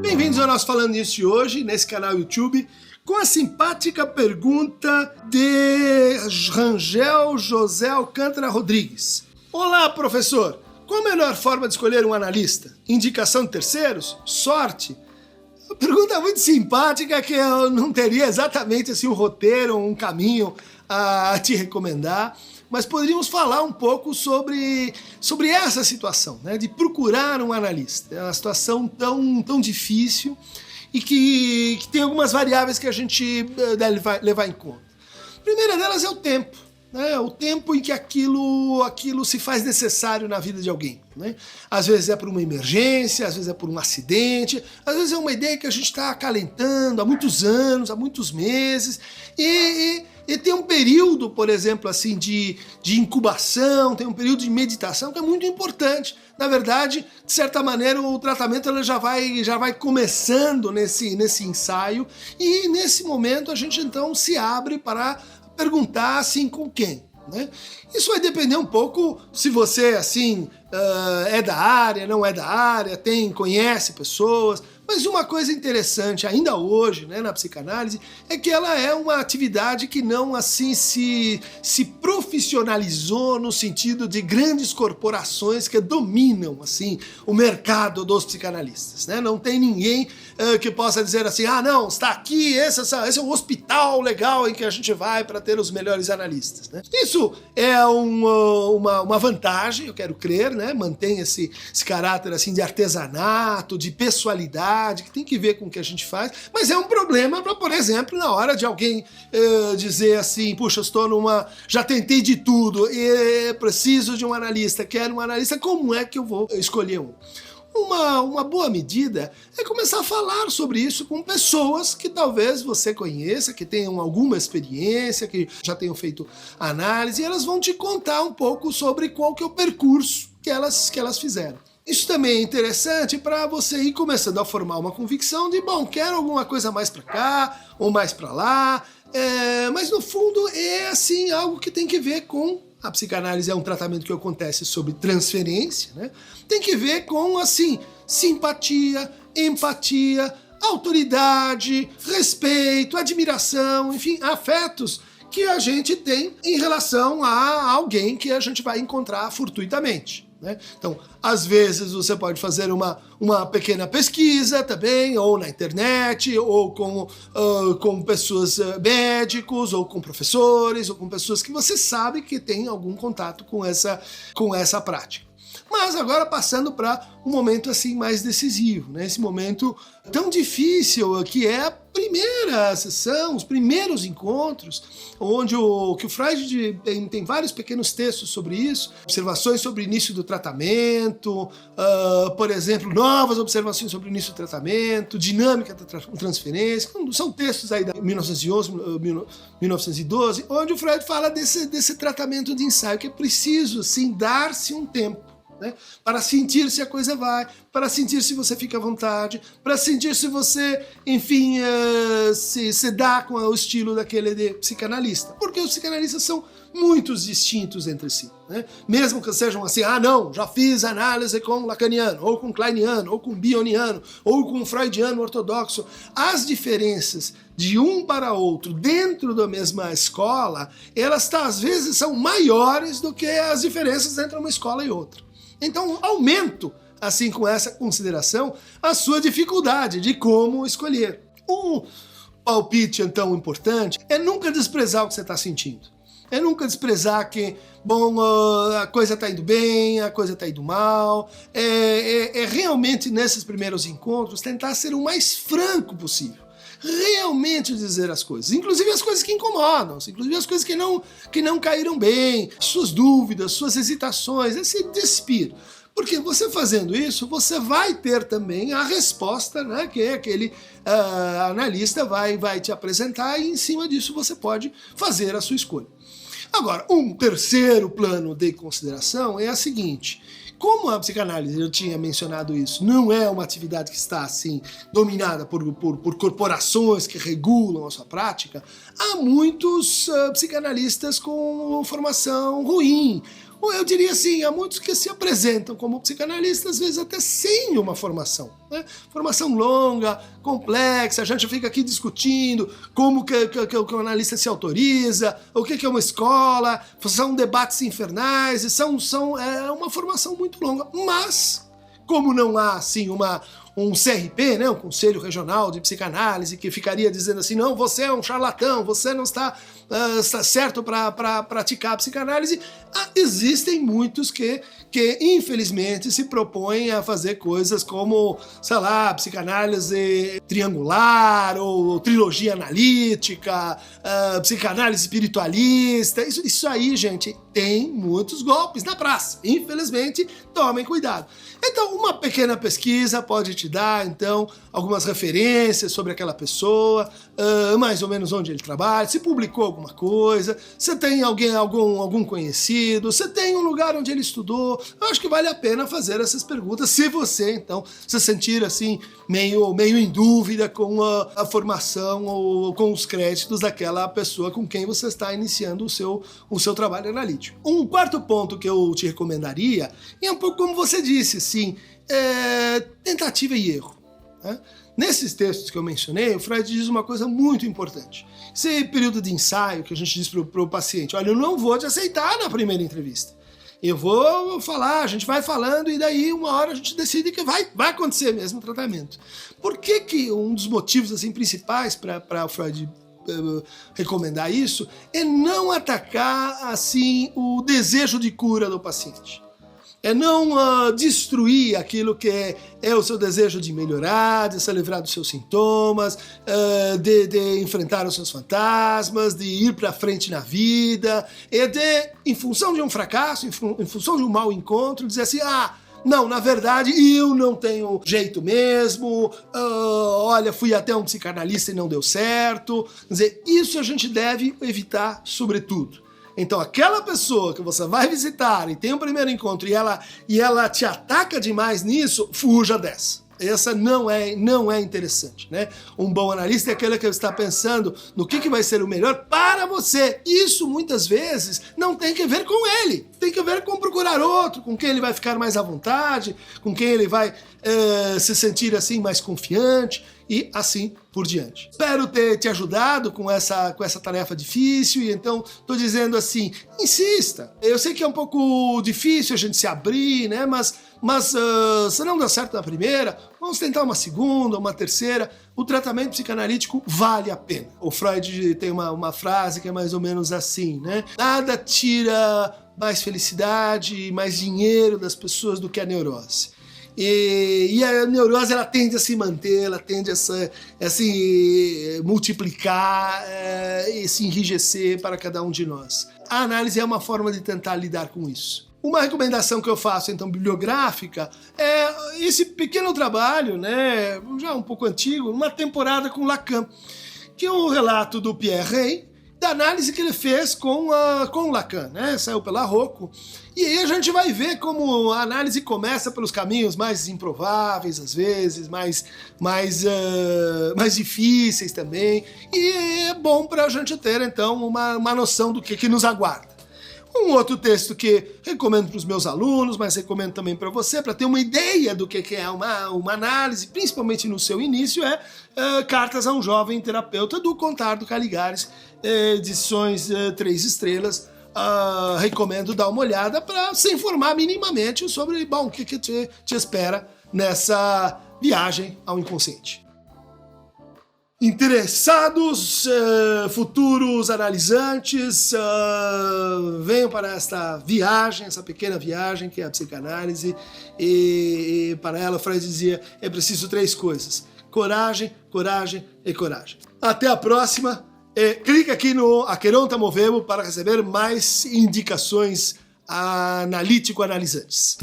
Bem-vindos ao nosso Falando Nisso de hoje, nesse canal YouTube, com a simpática pergunta de Rangel José Alcântara Rodrigues. Olá, professor! Qual a melhor forma de escolher um analista? Indicação de terceiros? Sorte? Uma pergunta muito simpática que eu não teria exatamente assim, um roteiro, um caminho a te recomendar, mas poderíamos falar um pouco sobre essa situação, né, de procurar um analista. É uma situação tão difícil e que tem algumas variáveis que a gente deve levar em conta. A primeira delas é o tempo. O tempo em que aquilo se faz necessário na vida de alguém. Né? Às vezes é por uma emergência, às vezes é por um acidente, às vezes é uma ideia que a gente está acalentando há muitos anos, há muitos meses, e tem um período, por exemplo, assim, de incubação, tem um período de meditação que é muito importante. Na verdade, de certa maneira, o tratamento já vai começando nesse ensaio, e nesse momento a gente então se abre para perguntar assim com quem, né? Isso vai depender um pouco se você assim é da área, não é da área, conhece pessoas. Mas uma coisa interessante ainda hoje, né, na psicanálise, é que ela é uma atividade que não assim se profissionalizou no sentido de grandes corporações que dominam assim o mercado dos psicanalistas. Né? Não tem ninguém que possa dizer assim, não, está aqui, esse é um hospital legal em que a gente vai para ter os melhores analistas. Né? Isso é uma vantagem, eu quero crer, né? Mantém esse caráter assim de artesanato, de pessoalidade, que tem que ver com o que a gente faz, mas é um problema para, por exemplo, na hora de alguém dizer assim, puxa, já tentei de tudo e preciso de um analista, quero um analista, como é que eu vou escolher um? Uma boa medida é começar a falar sobre isso com pessoas que talvez você conheça, que tenham alguma experiência, que já tenham feito análise, e elas vão te contar um pouco sobre qual que é o percurso que elas fizeram. Isso também é interessante para você ir começando a formar uma convicção de, quero alguma coisa mais para cá ou mais para lá, mas no fundo é assim algo que tem que ver com a psicanálise. É um tratamento que acontece sobre transferência, né? Tem que ver com assim simpatia, empatia, autoridade, respeito, admiração, enfim, afetos que a gente tem em relação a alguém que a gente vai encontrar fortuitamente. Né? Então, às vezes você pode fazer uma pequena pesquisa também, ou na internet, ou com pessoas médicos, ou com professores, ou com pessoas que você sabe que tem algum contato com essa prática. Mas agora passando para um momento assim mais decisivo, né? Esse momento tão difícil que é a primeira sessão, os primeiros encontros, onde que o Freud tem vários pequenos textos sobre isso, observações sobre o início do tratamento, por exemplo, novas observações sobre o início do tratamento, dinâmica da transferência, são textos aí de 1911, 1912, onde o Freud fala desse tratamento de ensaio, que é preciso, sim, dar-se um tempo. Né? Para sentir se a coisa vai, para sentir se você fica à vontade, para sentir se você, enfim, se dá com o estilo daquele de psicanalista. Porque os psicanalistas são muito distintos entre si. Né? Mesmo que sejam assim, não, já fiz análise com lacaniano, ou com kleiniano, ou com bioniano, ou com freudiano ortodoxo. As diferenças de um para outro dentro da mesma escola, elas às vezes são maiores do que as diferenças entre uma escola e outra. Então, aumento, assim, com essa consideração, a sua dificuldade de como escolher. Um palpite, então, importante é nunca desprezar o que você está sentindo. É nunca desprezar que, a coisa está indo bem, a coisa está indo mal. É realmente, nesses primeiros encontros, tentar ser o mais franco possível. Realmente dizer as coisas, inclusive as coisas que incomodam, inclusive as coisas que não caíram bem, suas dúvidas, suas hesitações, esse despir. Porque você fazendo isso, você vai ter também a resposta, né, que aquele analista vai te apresentar, e em cima disso você pode fazer a sua escolha. Agora, um terceiro plano de consideração é a seguinte: como a psicanálise, eu tinha mencionado isso, não é uma atividade que está assim dominada por corporações que regulam a sua prática, há muitos psicanalistas com formação ruim, Ou eu diria assim, há muitos que se apresentam como psicanalistas, às vezes até sem uma formação, né? Formação longa, complexa, a gente fica aqui discutindo como que o analista se autoriza, o que é uma escola, são debates infernais, é uma formação muito longa, mas como não há assim um CRP, né, um Conselho Regional de Psicanálise, que ficaria dizendo assim, não, você é um charlatão, você não está certo para praticar a psicanálise, existem muitos que infelizmente se propõem a fazer coisas como, sei lá, psicanálise triangular, ou trilogia analítica, psicanálise espiritualista, isso aí, gente, tem muitos golpes na praça, infelizmente, tomem cuidado. Então, uma pequena pesquisa pode te dar, então, algumas referências sobre aquela pessoa, mais ou menos onde ele trabalha, se publicou alguma coisa, se tem algum conhecido, se tem um lugar onde ele estudou. Eu acho que vale a pena fazer essas perguntas, se você, então, se sentir assim, meio em dúvida com a formação ou com os créditos daquela pessoa com quem você está iniciando o seu trabalho analítico. Um quarto ponto que eu te recomendaria é um pouco como você disse, assim, tentativa e erro, né? Nesses textos que eu mencionei, o Freud diz uma coisa muito importante. Esse período de ensaio que a gente diz para o paciente, olha, eu não vou te aceitar na primeira entrevista. Eu vou falar, a gente vai falando e daí uma hora a gente decide que vai acontecer mesmo o tratamento. Por que um dos motivos assim, principais para o Freud recomendar isso é não atacar assim o desejo de cura do paciente. É não destruir aquilo que é o seu desejo de melhorar, de se livrar dos seus sintomas, de enfrentar os seus fantasmas, de ir para frente na vida, em função de um fracasso, em função de um mau encontro, dizer assim, não, na verdade, eu não tenho jeito mesmo, olha, fui até um psicanalista e não deu certo. Quer dizer, isso a gente deve evitar sobretudo. Então, aquela pessoa que você vai visitar e tem um primeiro encontro e ela te ataca demais nisso, fuja dessa. Essa não é interessante, né? Um bom analista é aquele que está pensando no que vai ser o melhor para você. Isso, muitas vezes, não tem que ver com ele. Tem que ver com procurar outro, com quem ele vai ficar mais à vontade, com quem ele vai se sentir assim mais confiante e assim por diante. Espero ter te ajudado com essa tarefa difícil e então estou dizendo assim, insista. Eu sei que é um pouco difícil a gente se abrir, né? Mas se não dá certo na primeira, vamos tentar uma segunda, uma terceira. O tratamento psicanalítico vale a pena. O Freud tem uma frase que é mais ou menos assim, né? Nada tira mais felicidade e mais dinheiro das pessoas do que a neurose. E a neurose ela tende a se manter, ela tende a se multiplicar e se enrijecer para cada um de nós. A análise é uma forma de tentar lidar com isso. Uma recomendação que eu faço, então, bibliográfica, é esse pequeno trabalho, né, já um pouco antigo, uma temporada com Lacan, que é um relato do Pierre Rey, da análise que ele fez com Lacan, né? Saiu pela Rocco. E aí a gente vai ver como a análise começa pelos caminhos mais improváveis, às vezes, mais difíceis também. E é bom para a gente ter, então, uma noção do que nos aguarda. Um outro texto que recomendo para os meus alunos, mas recomendo também para você, para ter uma ideia do que é uma análise, principalmente no seu início, é Cartas a um Jovem Terapeuta, do Contardo Caligares, edições 3 estrelas. Recomendo dar uma olhada para se informar minimamente sobre o que te espera nessa viagem ao inconsciente. Interessados, futuros analisantes, venham para esta viagem, essa pequena viagem que é a psicanálise, e para ela Freud dizia, é preciso 3 coisas, coragem, coragem e coragem. Até a próxima, clica aqui no Aqueronta Movemo para receber mais indicações analítico-analisantes.